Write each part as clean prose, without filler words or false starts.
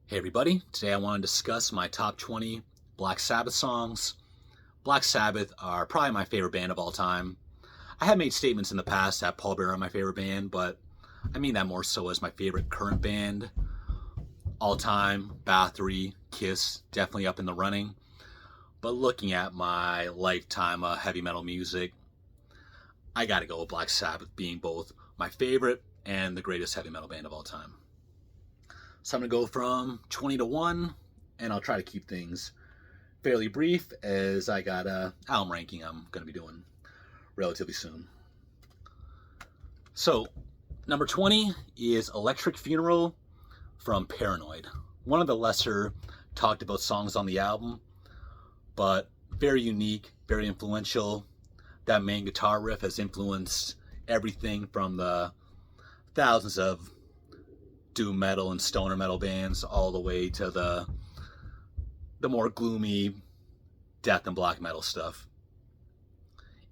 Hey everybody, today I want to discuss my top 20 Black Sabbath songs. Black Sabbath are probably my favorite band of all time. I have made statements in the past that Paul Bearer are my favorite band, but I mean that more so as my favorite current band. All time, Bathory, Kiss, definitely up in the running. But looking at my lifetime of heavy metal music, I gotta go with Black Sabbath being both my favorite and the greatest heavy metal band of all time. So I'm going to go from 20 to 1, and I'll try to keep things fairly brief as I got a album ranking I'm going to be doing relatively soon. So, number 20 is Electric Funeral from Paranoid. One of the lesser talked about songs on the album, but very unique, very influential. That main guitar riff has influenced everything from the thousands of doom metal and stoner metal bands all the way to the more gloomy death and black metal stuff.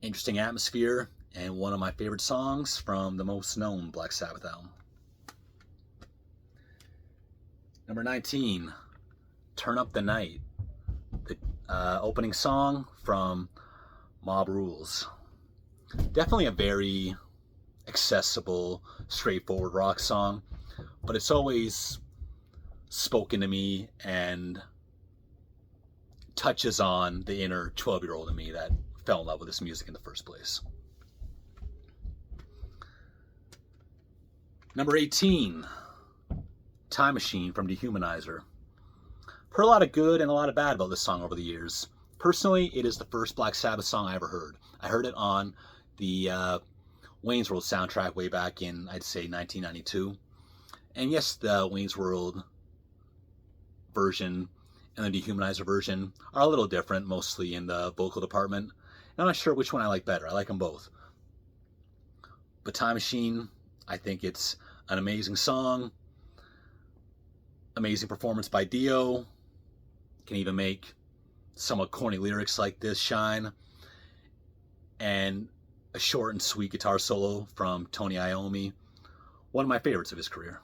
Interesting atmosphere and one of my favorite songs from the most known Black Sabbath album. Number 19, Turn Up the Night, the opening song from Mob Rules. Definitely a very accessible, straightforward rock song, but it's always spoken to me and touches on the inner 12-year-old in me that fell in love with this music in the first place. Number 18, Time Machine from Dehumanizer. Heard a lot of good and a lot of bad about this song over the years. Personally, it is the first Black Sabbath song I ever heard. I heard it on the Wayne's World soundtrack way back in, I'd say, 1992. And yes, the Wayne's World version and the Dehumanizer version are a little different, mostly in the vocal department. And I'm not sure which one I like better. I like them both. But Time Machine, I think it's an amazing song. Amazing performance by Dio. Can even make somewhat corny lyrics like this shine. And a short and sweet guitar solo from Tony Iommi. One of my favorites of his career.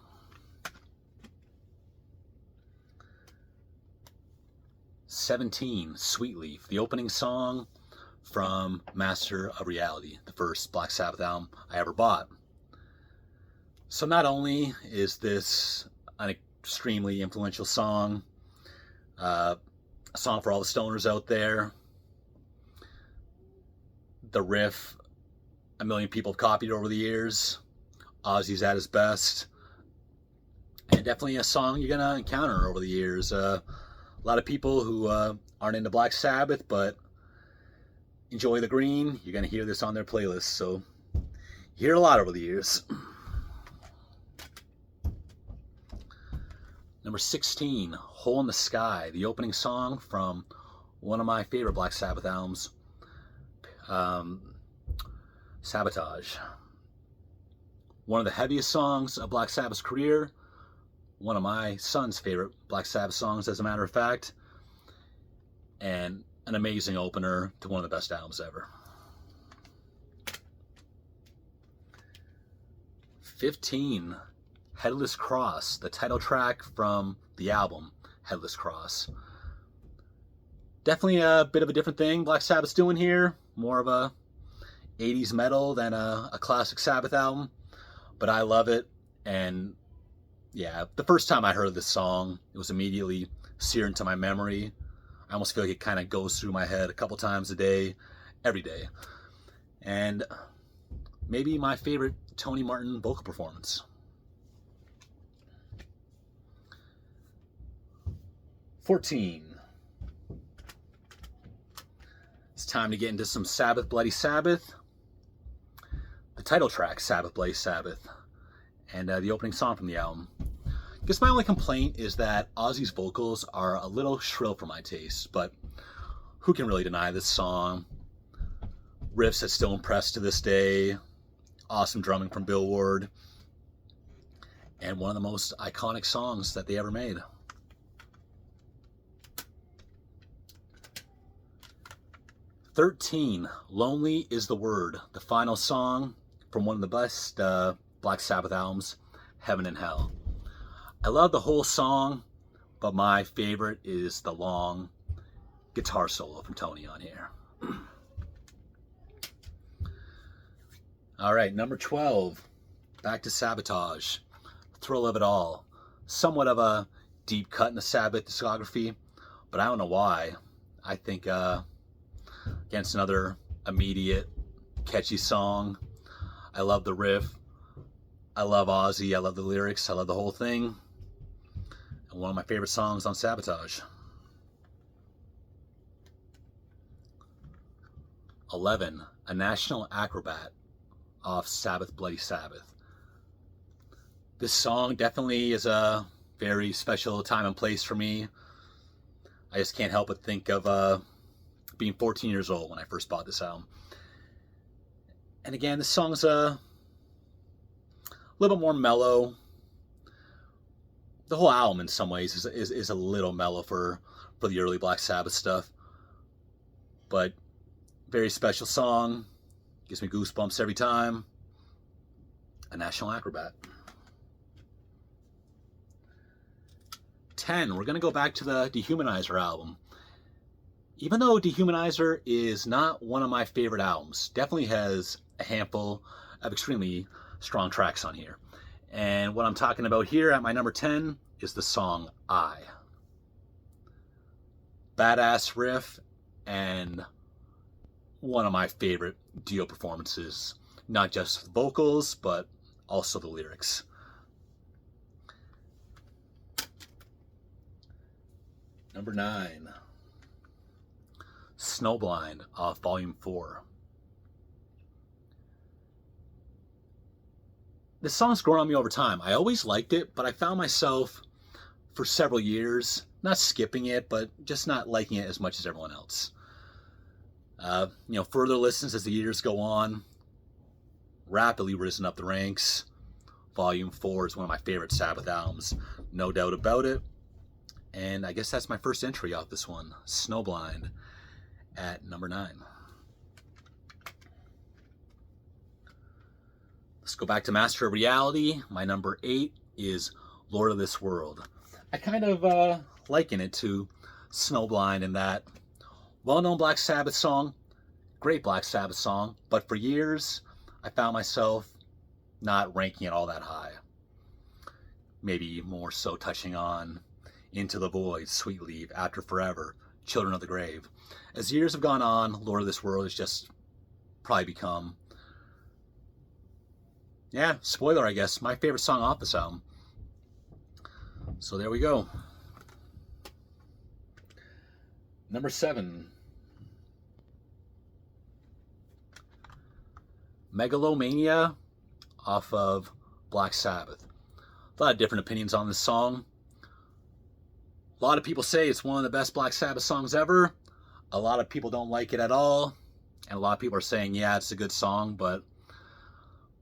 Sweet Leaf, the opening song from Master of Reality, the first Black Sabbath album I ever bought. So not only is this an extremely influential song, a song for all the stoners out there, the riff a million people have copied over the years, Ozzy's at his best, and definitely a song you're going to encounter over the years. A lot of people who aren't into Black Sabbath but enjoy the green, you're going to hear this on their playlist. So you hear a lot over the years. Number 16, Hole in the Sky, the opening song from one of my favorite Black Sabbath albums, Sabotage. One of the heaviest songs of Black Sabbath's career. One of my son's favorite Black Sabbath songs, as a matter of fact. And an amazing opener to one of the best albums ever. 15, Headless Cross, the title track from the album Headless Cross. Definitely a bit of a different thing Black Sabbath's doing here. More of a 80s metal than a classic Sabbath album. But I love it. And yeah, the first time I heard this song, it was immediately seared into my memory. I almost feel like it kind of goes through my head a couple times a day, every day. And maybe my favorite Tony Martin vocal performance. 14. It's time to get into some Sabbath Bloody Sabbath. The title track, Sabbath Bloody Sabbath, and the opening song from the album. I guess my only complaint is that Ozzy's vocals are a little shrill for my taste, but who can really deny this song? Riffs that still impress to this day, awesome drumming from Bill Ward, and one of the most iconic songs that they ever made. 13, Lonely is the Word, the final song from one of the best Black Sabbath albums, Heaven and Hell. I love the whole song, but my favorite is the long guitar solo from Tony on here. All right, number 12, back to Sabotage, Thrill of It All. Somewhat of a deep cut in the Sabbath discography, but I don't know why. I think against another immediate, catchy song. I love the riff. I love Ozzy. I love the lyrics. I love the whole thing. And one of my favorite songs on Sabotage. 11, A National Acrobat off Sabbath Bloody Sabbath. This song definitely is a very special time and place for me. I just can't help but think of being 14 years old when I first bought this album. And again, this song's a little bit more mellow. The whole album, in some ways, is a little mellow for the early Black Sabbath stuff. But very special song. Gives me goosebumps every time. A National Acrobat. 10, we're going to go back to the Dehumanizer album. Even though Dehumanizer is not one of my favorite albums, definitely has a handful of extremely strong tracks on here. And what I'm talking about here at my number 10 is the song I. Badass riff and one of my favorite Dio performances. Not just the vocals, but also the lyrics. Number 9. Snowblind off Volume 4. This song's grown on me over time. I always liked it, but I found myself for several years not skipping it, but just not liking it as much as everyone else. Further listens as the years go on, rapidly risen up the ranks. Volume 4 is one of my favorite Sabbath albums, no doubt about it. And I guess that's my first entry off this one, Snowblind, at number 9. Let's go back to Master of Reality. My number 8 is Lord of this World. I kind of liken it to Snowblind in that well-known Black Sabbath song, great Black Sabbath song, but for years I found myself not ranking it all that high. Maybe more so touching on Into the Void, Sweet Leave, After Forever, Children of the Grave. As years have gone on, Lord of this World has just probably become, spoiler I guess, my favorite song off this album. So there we go. Number 7. Megalomania off of Black Sabbath. A lot of different opinions on this song. A lot of people say it's one of the best Black Sabbath songs ever. A lot of people don't like it at all. And a lot of people are saying, yeah, it's a good song, but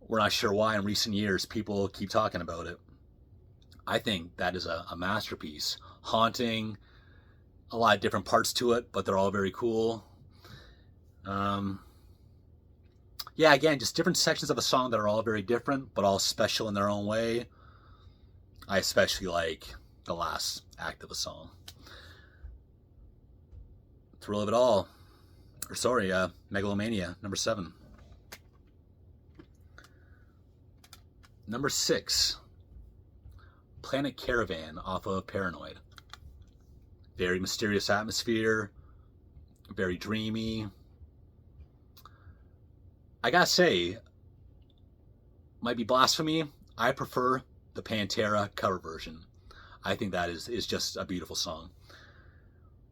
we're not sure why in recent years people keep talking about it. I think that is a masterpiece. Haunting, a lot of different parts to it, but they're all very cool. Again, just different sections of a song that are all very different, but all special in their own way. I especially like the last act of a song. Thrill of It All. Megalomania, number 7. Number 6. Planet Caravan off of Paranoid. Very mysterious atmosphere. Very dreamy. I gotta say, might be blasphemy, I prefer the Pantera cover version. I think that is just a beautiful song.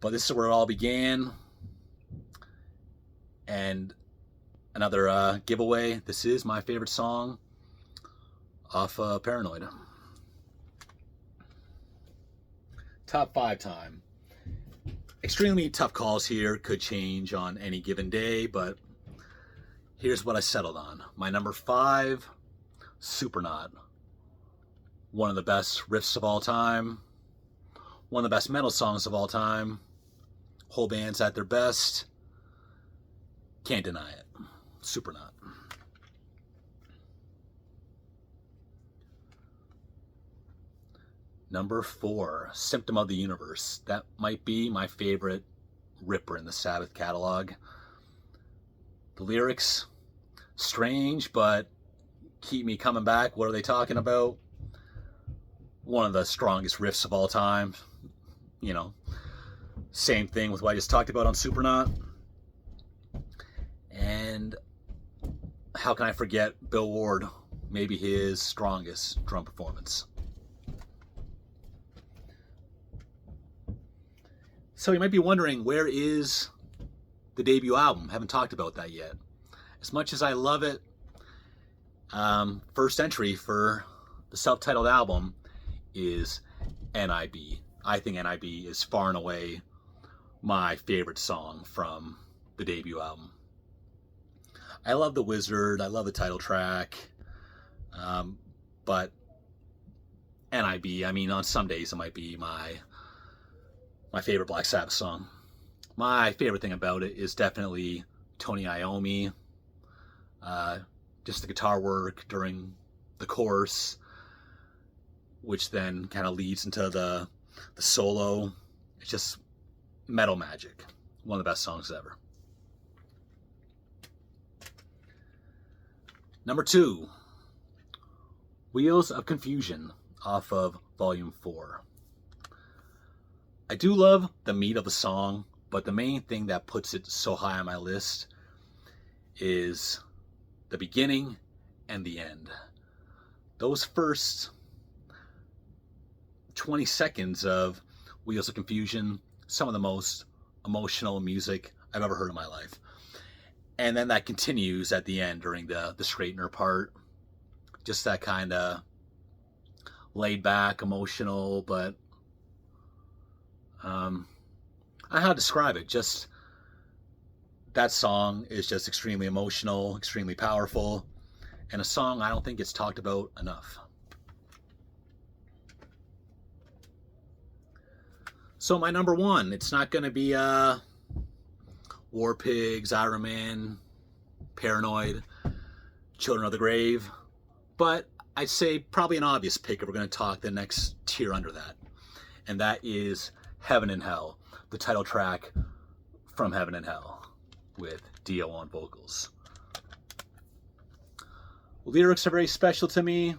But this is where it all began. And another giveaway, this is my favorite song off Paranoid. Top 5 time. Extremely tough calls here, could change on any given day, but here's what I settled on. My number 5, Supernaut. One of the best riffs of all time. One of the best metal songs of all time. Whole band's at their best. Can't deny it. Supernaut. Number 4, Symptom of the Universe. That might be my favorite ripper in the Sabbath catalog. The lyrics, strange, but keep me coming back. What are they talking about? One of the strongest riffs of all time. You know, same thing with what I just talked about on Supernaut. And how can I forget Bill Ward? Maybe his strongest drum performance. So you might be wondering, where is the debut album? Haven't talked about that yet. As much as I love it, first entry for the self-titled album is NIB. I think NIB is far and away my favorite song from the debut album. I love The Wizard, I love the title track, but NIB, I mean, on some days it might be my favorite Black Sabbath song. My favorite thing about it is definitely Tony Iommi, just the guitar work during the chorus, which then kind of leads into the solo. It's just metal magic. One of the best songs ever. Number 2, Wheels of Confusion off of Volume 4. I do love the meat of the song, but the main thing that puts it so high on my list is the beginning and the end. Those first 20 seconds of Wheels of Confusion, some of the most emotional music I've ever heard in my life. And then that continues at the end during the straightener part. Just that kind of laid back, emotional, but I don't know how to describe it. Just that song is just extremely emotional, extremely powerful, and a song I don't think gets talked about enough. So my number 1, it's not going to be War Pigs, Iron Man, Paranoid, Children of the Grave, but I'd say probably an obvious pick if we're going to talk the next tier under that, and that is Heaven and Hell, the title track from Heaven and Hell with Dio on vocals. Lyrics are very special to me.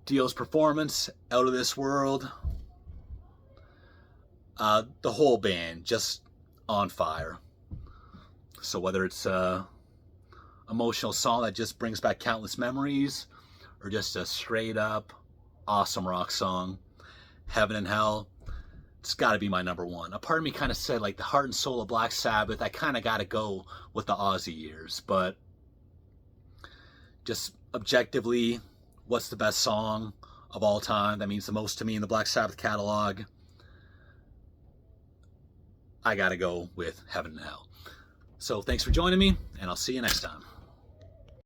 Dio's performance, out of this world. The whole band just on fire. So whether it's a emotional song that just brings back countless memories, or just a straight up awesome rock song, Heaven and Hell, it's got to be my number 1. A part of me kind of said, like, the heart and soul of Black Sabbath, I kind of got to go with the Ozzy years, but just objectively, what's the best song of all time that means the most to me in the Black Sabbath catalog? I gotta go with Heaven and Hell. So thanks for joining me, and I'll see you next time.